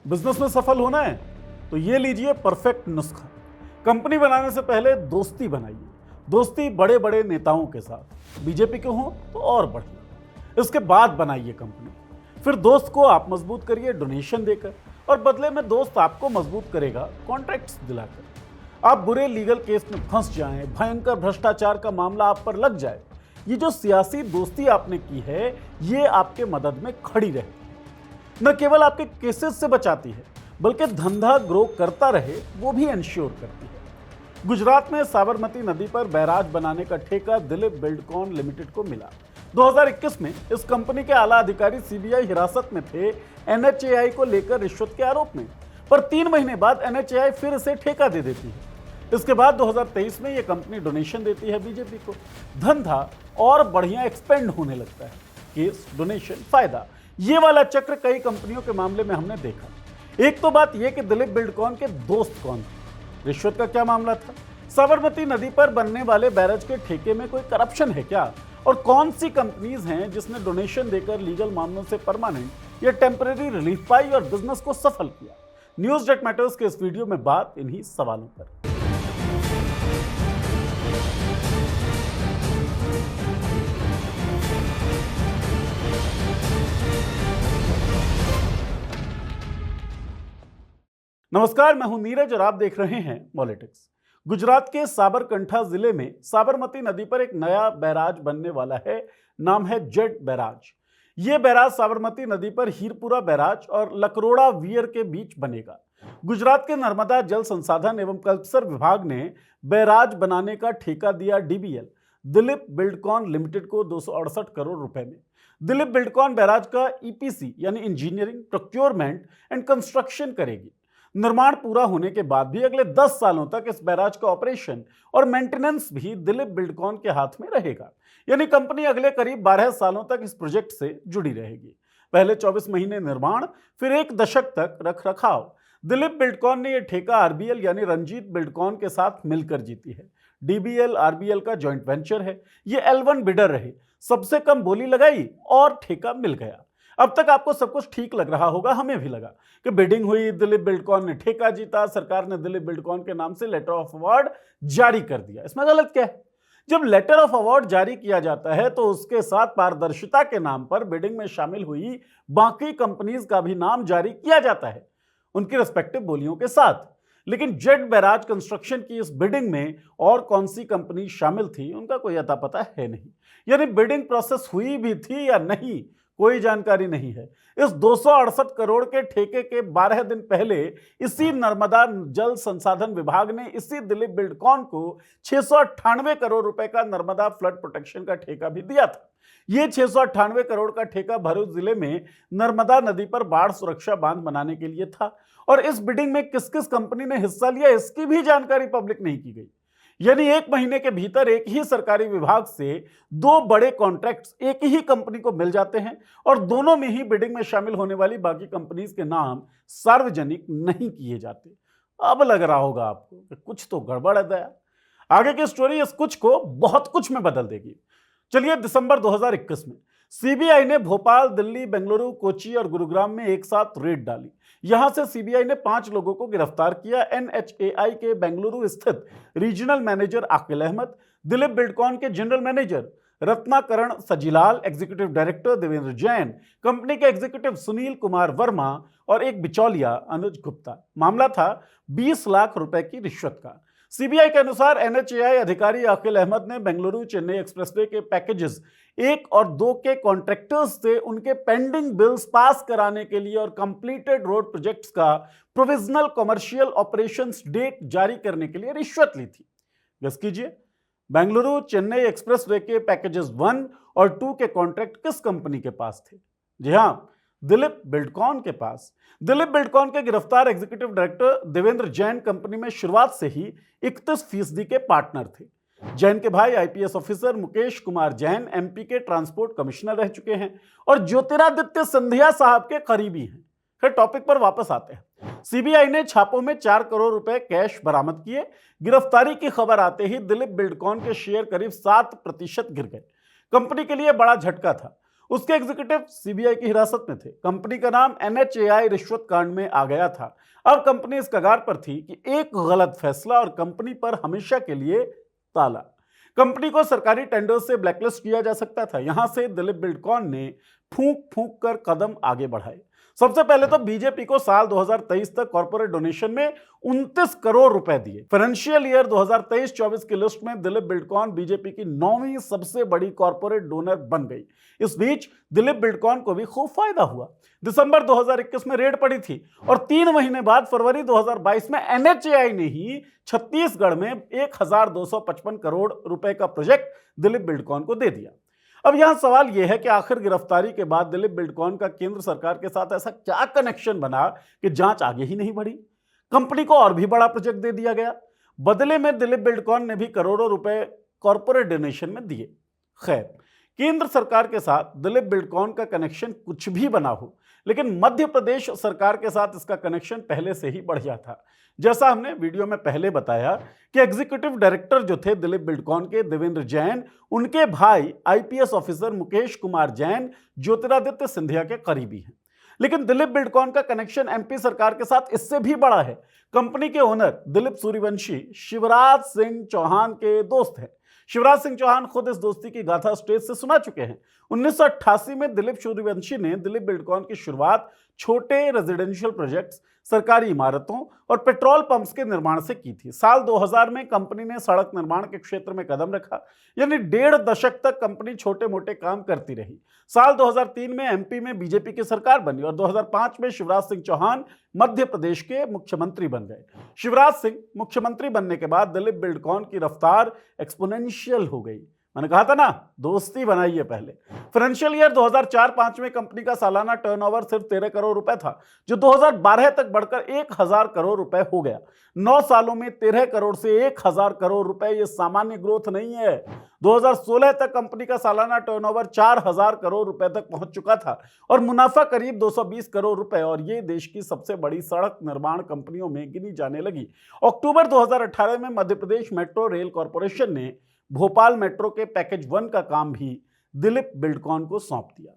Business में सफल होना है तो ये लीजिए परफेक्ट नुस्खा। कंपनी बनाने से पहले दोस्ती बनाइए। दोस्ती बड़े बड़े नेताओं के साथ, बीजेपी के हों तो और बढ़िया। इसके बाद बनाइए कंपनी। फिर दोस्त को आप मजबूत करिए डोनेशन देकर, और बदले में दोस्त आपको मजबूत करेगा कॉन्ट्रैक्ट्स दिलाकर। आप बुरे लीगल केस में फंस जाएं, भयंकर भ्रष्टाचार का मामला आप पर लग जाए, ये जो सियासी दोस्ती आपने की है ये आपके मदद में खड़ी रहती है। न केवल आपके केसेस से बचाती है बल्कि धंधा ग्रो करता रहे वो भी इंश्योर करती है। गुजरात में साबरमती नदी पर बैराज बनाने का ठेका दिलीप बिल्डकॉन लिमिटेड को मिला। 2021 में इस कंपनी के आला अधिकारी सीबीआई हिरासत में थे एनएचएआई को लेकर रिश्वत के आरोप में, पर 3 महीने बाद एनएचएआई फिर इसे ठेका दे देती है। इसके बाद 2023 में यह कंपनी डोनेशन देती है बीजेपी को। धंधा और बढ़िया एक्सपेंड होने लगता है। केस, डोनेशन, फायदा, ये वाला चक्र कई कंपनियों के मामले में हमने देखा। एक तो बात यह कि दिलीप बिल्डकॉन के दोस्त कौन थे, रिश्वत का क्या मामला था, साबरमती नदी पर बनने वाले बैराज के ठेके में कोई करप्शन है क्या, और कौन सी कंपनीज हैं जिसने डोनेशन देकर लीगल मामलों से परमानेंट या टेम्परेरी रिलीफ पाई और बिजनेस को सफल किया। न्यूज दैट मैटर्स के इस वीडियो में बात इन्हीं सवालों पर। नमस्कार, मैं हूं नीरज और आप देख रहे हैं पॉलिटिक्स। गुजरात के साबरकंठा जिले में साबरमती नदी पर एक नया बैराज बनने वाला है। नाम है जेट बैराज। यह बैराज साबरमती नदी पर हीरपुरा बैराज और लकरोड़ा वीर के बीच बनेगा। गुजरात के नर्मदा जल संसाधन एवं कल्पसर विभाग ने बैराज बनाने का ठेका दिया डीबीएल दिलीप बिल्डकॉन लिमिटेड को 268 करोड़ रुपए में। दिलीप बिल्डकॉन बैराज का ईपीसी यानी इंजीनियरिंग, प्रोक्योरमेंट एंड कंस्ट्रक्शन करेगी। निर्माण पूरा होने के बाद भी अगले 10 सालों तक इस बैराज का ऑपरेशन और मेंटेनेंस भी दिलीप बिल्डकॉन के हाथ में रहेगा। यानी कंपनी अगले करीब 12 सालों तक इस प्रोजेक्ट से जुड़ी रहेगी। पहले 24 महीने निर्माण, फिर 1 दशक तक रख रखाव। दिलीप बिल्डकॉन ने यह ठेका आरबीएल यानी रंजीत बिल्डकॉन के साथ मिलकर जीती है। डीबीएल आरबीएल का जॉइंट वेंचर है। ये L1 बिडर रहे, सबसे कम बोली लगाई और ठेका मिल गया। अब तक आपको सब कुछ ठीक लग रहा होगा, हमें भी लगा कि बिडिंग हुई, दिलीप बिल्डकॉन ने ठेका जीता, सरकार ने दिलीप बिल्डकॉन के नाम से लेटर ऑफ अवार्ड जारी कर दिया। इसमें गलत क्या है? जब लेटर ऑफ अवार्ड जारी किया जाता है तो उसके साथ पारदर्शिता के नाम पर बिडिंग में शामिल हुई बाकी कंपनीज का भी नाम जारी किया जाता है, उनकी रिस्पेक्टिव बोलियों के साथ। लेकिन जेट बैराज कंस्ट्रक्शन की इस बिडिंग में और कौन सी कंपनी शामिल थी उनका कोई अता पता है नहीं। यानी बिडिंग प्रोसेस हुई भी थी या नहीं, कोई जानकारी नहीं है। इस 268 करोड़ के ठेके के 12 दिन पहले इसी नर्मदा जल संसाधन विभाग ने इसी दिलीप बिल्डकॉन को 698 करोड़ रुपए का नर्मदा फ्लड प्रोटेक्शन का ठेका भी दिया था। यह 698 करोड़ का ठेका भरूच जिले में नर्मदा नदी पर बाढ़ सुरक्षा बांध बनाने के लिए था, और इस बिडिंग में किस किस कंपनी ने हिस्सा लिया इसकी भी जानकारी पब्लिक नहीं की गई। यानी 1 महीने के भीतर एक ही सरकारी विभाग से 2 बड़े कॉन्ट्रैक्ट्स एक ही कंपनी को मिल जाते हैं, और दोनों में ही बिडिंग में शामिल होने वाली बाकी कंपनीज के नाम सार्वजनिक नहीं किए जाते। अब लग रहा होगा आपको कि कुछ तो गड़बड़ है दया। आगे की स्टोरी इस कुछ को बहुत कुछ में बदल देगी। चलिए, दिसंबर 2021 में सीबीआई ने भोपाल, दिल्ली, बेंगलुरु, कोची और गुरुग्राम में एक साथ रेड डाली। यहां से सीबीआई ने 5 लोगों को गिरफ्तार किया। एनएचएआई के बेंगलुरु स्थित regional manager Akil Ahmed, Dilip Buildcon के general manager Ratnakaran Sajilal, executive director Devendra Jain, company के एग्जीक्यूटिव सुनील कुमार वर्मा और एक बिचौलिया अनुज गुप्ता। मामला था 20 लाख रुपए की रिश्वत का। सीबीआई के अनुसार एनएचएआई अधिकारी आकिल अहमद ने बेंगलुरु चेन्नई एक्सप्रेसवे के पैकेजेस 1 और 2 के कॉन्ट्रैक्टर्स से उनके पेंडिंग बिल्स पास कराने के लिए और कंप्लीटेड रोड प्रोजेक्ट्स का प्रोविजनल कमर्शियल ऑपरेशंस डेट जारी करने के लिए रिश्वत ली थी। गेस कीजिए, बेंगलुरु चेन्नई एक्सप्रेसवे के पैकेजेस 1 और 2 के कॉन्ट्रैक्ट किस कंपनी के पास थे? जी हां, दिलीप बिल्डकॉन के पास। दिलीप बिल्डकॉन के गिरफ्तार executive director Devendra Jain company में शुरुआत से ही 31% के पार्टनर थे। जैन के भाई IPS officer Mukesh Kumar Jain MP के ट्रांसपोर्ट कमिश्नर रह चुके हैं और ज्योतिरादित्य सिंधिया साहब के करीबी हैं। फिर टॉपिक पर वापस आते हैं। सीबीआई ने छापों में 4 करोड़ रुपए कैश बरामद किए। गिरफ्तारी की खबर आते ही दिलीप बिल्डकॉन के शेयर करीब 7% गिर गए। कंपनी के लिए बड़ा झटका था। उसके एग्जीक्यूटिव सीबीआई की हिरासत में थे। कंपनी का नाम NHAI रिश्वत कांड में आ गया था। अब कंपनी इस कगार पर थी कि एक गलत फैसला और कंपनी पर हमेशा के लिए ताला। कंपनी को सरकारी टेंडर से ब्लैकलिस्ट किया जा सकता था। यहां से दिलीप बिल्डकॉन ने फूंक फूंक कर कदम आगे बढ़ाए। सबसे पहले तो बीजेपी को साल 2023 तक कॉर्पोरेट डोनेशन में 29 करोड़ रुपए दिए। फाइनेंशियल ईयर 2023-24 की लिस्ट में दिलीप बिल्डकॉन बीजेपी की 9वीं सबसे बड़ी कॉर्पोरेट डोनर बन गई। इस बीच दिलीप बिल्डकॉन को भी खूब फायदा हुआ। दिसंबर 2021 में रेड पड़ी थी और 3 महीने बाद फरवरी 2022 में NHAI ने ही छत्तीसगढ़ में 1255 करोड़ रुपए का प्रोजेक्ट दिलीप बिल्डकॉन को दे दिया। अब यहां सवाल यह है कि आखिर गिरफ्तारी के बाद दिलीप बिल्डकॉन का केंद्र सरकार के साथ ऐसा क्या कनेक्शन बना कि जांच आगे ही नहीं बढ़ी। कंपनी को और भी बड़ा प्रोजेक्ट दे दिया गया। बदले में दिलीप बिल्डकॉन ने भी करोड़ों रुपए कॉर्पोरेट डोनेशन में दिए। खैर, केंद्र सरकार के साथ दिलीप बिल्डकॉन का कनेक्शन कुछ भी बना हो, लेकिन मध्य प्रदेश सरकार के साथ इसका कनेक्शन पहले से ही बढ़िया था। जैसा हमने वीडियो में पहले बताया कि एग्जीक्यूटिव डायरेक्टर जो थे दिलीप बिल्डकॉन के, देवेंद्र जैन, उनके भाई IPS ऑफिसर मुकेश कुमार जैन ज्योतिरादित्य सिंधिया के करीबी हैं। लेकिन दिलीप बिल्डकॉन का कनेक्शन MP सरकार के साथ इससे भी बड़ा है। कंपनी के ओनर दिलीप सूर्यवंशी शिवराज सिंह चौहान के दोस्त हैं। शिवराज सिंह चौहान खुद इस दोस्ती की गाथा स्टेज से सुना चुके हैं। 1988 में दिलीप सूर्यवंशी ने दिलीप बिल्डकॉन की शुरुआत छोटे रेजिडेंशियल प्रोजेक्ट्स, सरकारी इमारतों और पेट्रोल पंप्स के निर्माण से की थी। साल 2000 में कंपनी ने सड़क निर्माण के क्षेत्र में कदम रखा, यानी 1.5 दशक तक कंपनी छोटे मोटे काम करती रही। साल 2003 में MP में बीजेपी की सरकार बनी और 2005 में शिवराज सिंह चौहान मध्य प्रदेश के मुख्यमंत्री बन गए। शिवराज सिंह मुख्यमंत्री बनने के बाद दिलीप बिल्डकॉन की रफ्तार एक्सपोनेंशियल हो गई। मैंने कहा था ना, दोस्ती बनाइए पहले। फाइनेंशियल ईयर 2004-05 में कंपनी का सालाना टर्नओवर सिर्फ 13 करोड़ रुपए था, जो 2012 तक बढ़कर 1000 करोड़ रुपए हो गया। 9 सालों में 13 करोड़ से 1000 करोड़ रुपए, ये सामान्य ग्रोथ नहीं है। 2016 तक कंपनी का सालाना टर्नओवर 4000 करोड़ रुपए तक पहुंच चुका था और मुनाफा करीब 220 करोड़ रुपए, और ये देश की सबसे बड़ी सड़क निर्माण कंपनियों में गिनी जाने लगी। अक्टूबर 2018 में Madhya Pradesh metro rail corporation ने भोपाल मेट्रो के पैकेज 1 का काम भी दिलीप बिल्डकॉन को सौंप दिया।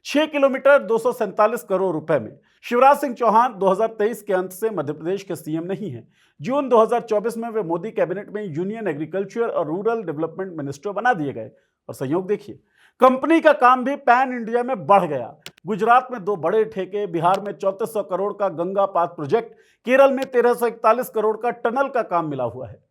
6 किलोमीटर 247 करोड़ रुपए में। शिवराज सिंह चौहान 2023 के अंत से मध्य प्रदेश के CM नहीं हैं। जून 2024 में वे मोदी कैबिनेट में यूनियन एग्रीकल्चर और रूरल डेवलपमेंट मिनिस्टर बना दिए गए। और संयोग देखिए, कंपनी का काम भी पैन इंडिया में बढ़ गया। गुजरात में 2 बड़े ठेके, बिहार में 3400 करोड़ का गंगा पाथ प्रोजेक्ट, केरल में 1341 करोड़ का टनल का काम मिला हुआ है।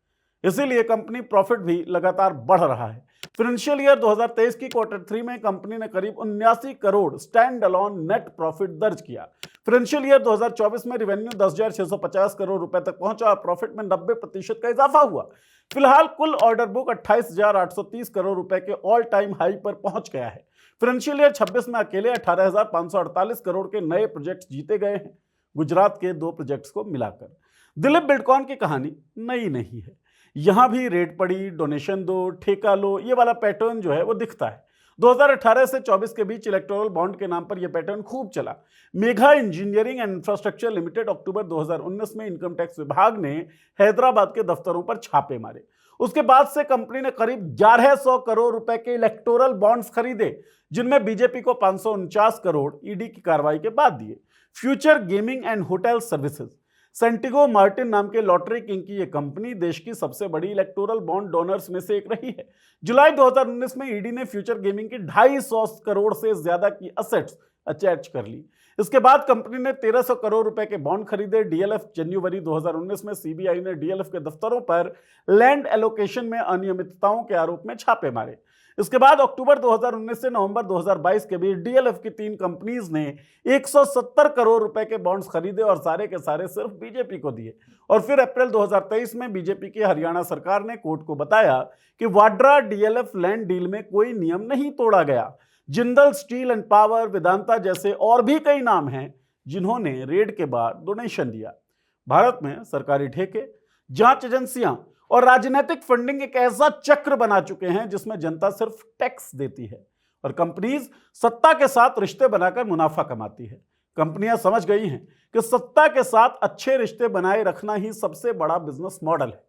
इसीलिए कंपनी प्रॉफिट भी लगातार बढ़ रहा है। फाइनेंशियल ईयर 2023 की Q3 में कंपनी ने करीब 79 crore stand alone net profit दर्ज किया। फाइनेंशियल ईयर 2024 में रेवेन्यू 10,650 करोड़ रुपए तक पहुंचा और प्रॉफिट में 90% का इजाफा हुआ। फिलहाल कुल ऑर्डर बुक 28,830 करोड़ रुपए के ऑल टाइम हाई पर पहुंच गया है। फाइनेंशियल ईयर 26 में अकेले 18,548 करोड़ के नए प्रोजेक्ट्स जीते गए हैं, गुजरात के 2 प्रोजेक्ट्स को मिलाकर। दिलीप बिल्डकॉन की कहानी नई नहीं है। यहां भी रेट पड़ी, डोनेशन दो, ठेका लो, ये वाला पैटर्न जो है वो दिखता है। 2018 से 24 के बीच इलेक्टोरल बॉन्ड के नाम पर यह पैटर्न खूब चला। Megha engineering and infrastructure limited October 2019 में इनकम टैक्स विभाग ने हैदराबाद के दफ्तरों पर छापे मारे। उसके बाद से कंपनी ने करीब 1100 करोड़ रुपए के इलेक्टोरल बॉन्ड्स खरीदे, जिनमें बीजेपी को 549 करोड़ ईडी की कार्रवाई के बाद दिए। Future gaming and hotel services, Santiago Martin नाम के लॉटरी किंग की यह कंपनी देश की सबसे बड़ी इलेक्टोरल बॉन्ड डोनर्स में से एक रही है। जुलाई 2019 में ईडी ने फ्यूचर गेमिंग की 250 करोड़ से ज्यादा की असेट्स अटैच कर ली। इसके बाद कंपनी ने 1300 करोड़ रुपए के बॉन्ड खरीदे। डीएलएफ जनवरी 2019 में सीबीआई ने डीएलएफ के दफ्तरों पर लैंड एलोकेशन में अनियमितताओं के आरोप में छापे मारे। इसके बाद अक्टूबर 2019 से नवंबर 2022 के बीच डीएलएफ की 3 कंपनीज ने 170 करोड़ रुपए के बॉन्ड्स खरीदे और सारे के सारे सिर्फ बीजेपी को दिए। और फिर अप्रैल 2023 में बीजेपी की हरियाणा सरकार ने कोर्ट को बताया कि वाड्रा डीएलएफ लैंड डील में कोई नियम नहीं तोड़ा गया। Jindal steel and power, Vedanta जैसे और भी कई नाम हैं जिन्होंने रेड के बाद डोनेशन दिया। भारत में सरकारी ठेके, जांच एजेंसियां और राजनीतिक फंडिंग एक ऐसा चक्र बना चुके हैं जिसमें जनता सिर्फ टैक्स देती है और कंपनीज सत्ता के साथ रिश्ते बनाकर मुनाफा कमाती है। कंपनियां समझ गई हैं कि सत्ता के साथ अच्छे रिश्ते बनाए रखना ही सबसे बड़ा बिजनेस मॉडल है।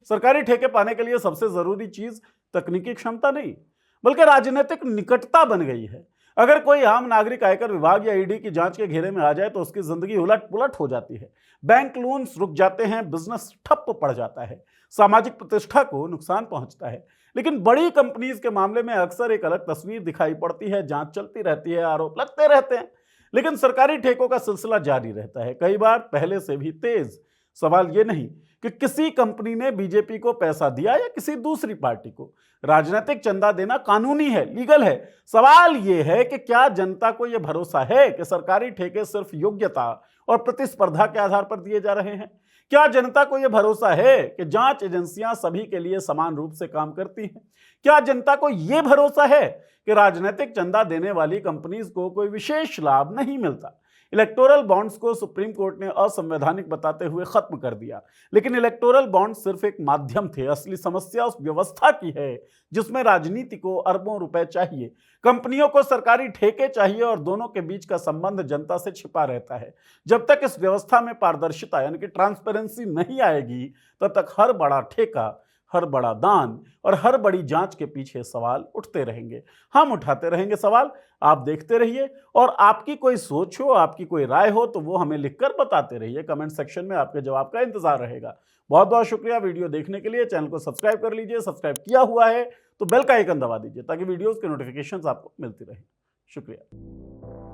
सरकारी ठेके पाने के लिए सबसे जरूरी चीज तकनीकी क्षमता नहीं, बल्कि राजनीतिक निकटता बन गई है। अगर कोई आम नागरिक आयकर विभाग या ईडी की जांच के घेरे में आ जाए तो उसकी जिंदगी उलट पुलट हो जाती है। बैंक लोन्स रुक जाते हैं, बिजनेस ठप पड़ जाता है, सामाजिक प्रतिष्ठा को नुकसान पहुंचता है। लेकिन बड़ी कंपनीज के मामले में अक्सर एक अलग तस्वीर दिखाई पड़ती है। जांच चलती रहती है, आरोप लगते रहते हैं, लेकिन सरकारी ठेकों का सिलसिला जारी रहता है, कई बार पहले से भी तेज। सवाल यह नहीं कि किसी कंपनी ने बीजेपी को पैसा दिया या किसी दूसरी पार्टी को। राजनीतिक चंदा देना कानूनी है, लीगल है। सवाल यह है कि क्या जनता को यह भरोसा है कि सरकारी ठेके सिर्फ योग्यता और प्रतिस्पर्धा के आधार पर दिए जा रहे हैं? क्या जनता को यह भरोसा है कि जांच एजेंसियां सभी के लिए समान रूप से काम करती हैं? क्या जनता को यह भरोसा है कि राजनीतिक चंदा देने वाली कंपनीज को कोई विशेष लाभ नहीं मिलता? इलेक्टोरल बॉन्ड्स को सुप्रीम कोर्ट ने असंवैधानिक बताते हुए खत्म कर दिया, लेकिन इलेक्टोरल बॉन्ड सिर्फ एक माध्यम थे। असली समस्या उस व्यवस्था की है जिसमें राजनीति को अरबों रुपए चाहिए, कंपनियों को सरकारी ठेके चाहिए और दोनों के बीच का संबंध जनता से छिपा रहता है। जब तक इस व्यवस्था में पारदर्शिता यानी कि ट्रांसपेरेंसी नहीं आएगी, तब तक हर बड़ा ठेका, हर बड़ा दान और हर बड़ी जांच के पीछे सवाल उठते रहेंगे। हम उठाते रहेंगे सवाल, आप देखते रहिए। और आपकी कोई सोच हो, आपकी कोई राय हो तो वो हमें लिखकर बताते रहिए। कमेंट सेक्शन में आपके जवाब का इंतजार रहेगा। बहुत बहुत शुक्रिया वीडियो देखने के लिए। चैनल को सब्सक्राइब कर लीजिए, सब्सक्राइब किया हुआ है तो बेल का आइकन दबा दीजिए ताकि वीडियोस के नोटिफिकेशंस आपको मिलती रहे। शुक्रिया।